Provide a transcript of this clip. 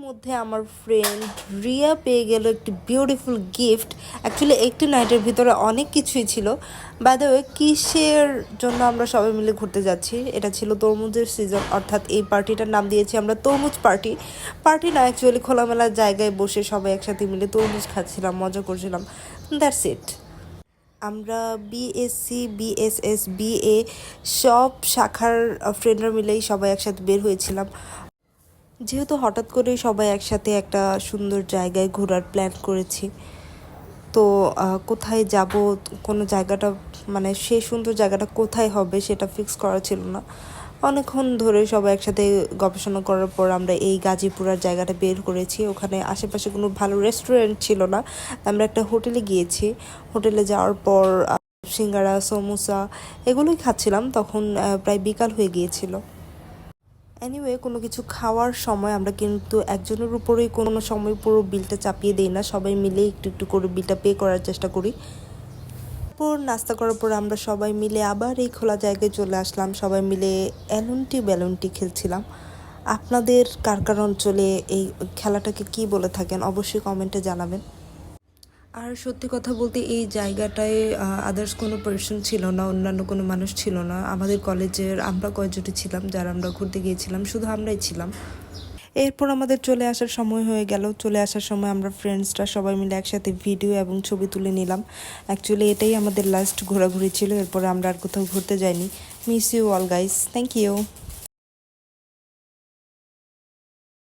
মধ্যে আমার ফ্রেন্ড রিয়া পেয়ে গেল একটি বিউটিফুল গিফট। অ্যাকচুয়ালি একটি নাইটের ভিতরে অনেক কিছুই ছিল। বাই দ্য ওয়ে, কিসের জন্য আমরা সবাই মিলে ঘুরতে যাচ্ছি? এটা ছিল তরমুজের সিজন, অর্থাৎ এই পার্টিটার নাম দিয়েছি আমরা তরমুজ পার্টি। পার্টি না, অ্যাকচুয়ালি খোলামেলা জায়গায় বসে সবাই একসাথে মিলে তরমুজ খাচ্ছিলাম, মজা করছিলাম। That's it. আমরা বিএসসি, বিএসএস, বিএ সব শাখার ফ্রেন্ডরা মিলেই সবাই একসাথে বের হয়েছিলাম। যেহেতু হঠাৎ করেই সবাই একসাথে একটা সুন্দর জায়গায় ঘোরার প্ল্যান করেছি, তো কোথায় যাব, কোনো জায়গাটা মানে সেই সুন্দর জায়গাটা কোথায় হবে সেটা ফিক্স করা ছিল না। অনেকক্ষণ ধরে সবাই একসাথে গবেষণা করার পর আমরা এই গাজীপুরার জায়গাটা বের করেছি। ওখানে আশেপাশে কোনো ভালো রেস্টুরেন্ট ছিল না, আমরা একটা হোটেলে গিয়েছি। হোটেলে যাওয়ার পর সিঙ্গারা, সমোসা এগুলোই খাচ্ছিলাম। তখন প্রায় বিকাল হয়ে গিয়েছিল। এনিওয়ে, কোনো কিছু খাওয়ার সময় আমরা কিন্তু একজনের উপরেই কোনো সময় পুরো বিলটা চাপিয়ে দিই না, সবাই মিলে একটু একটু করে বিলটা পে করার চেষ্টা করি। তারপর নাস্তা করার পর আমরা সবাই মিলে আবার এই খোলা জায়গায় চলে আসলাম, সবাই মিলে এলুনটি বেলুনটি খেলছিলাম। আপনাদের কার কার অঞ্চলে এই খেলাটাকে কি বলে থাকেন অবশ্যই কমেন্টে জানাবেন। আর সত্যি কথা বলতে এই জায়গাটায় আদার্স কোনো পার্সন ছিল না, অন্যান্য কোনো মানুষ ছিল না। আমাদের কলেজের আমরা কয়েকজনই ছিলাম যারা আমরা ঘুরতে গিয়েছিলাম, শুধু আমরাই ছিলাম। এরপর আমাদের চলে আসার সময় হয়ে গেল। চলে আসার সময় আমরা ফ্রেন্ডসরা সবাই মিলে একসাথে ভিডিও এবং ছবি তুলে নিলাম। অ্যাকচুয়ালি এটাই আমাদের লাস্ট ঘোরাঘুরি ছিল, এরপর আমরা আর কোথাও ঘুরতে যাইনি। Miss you all guys, thank you.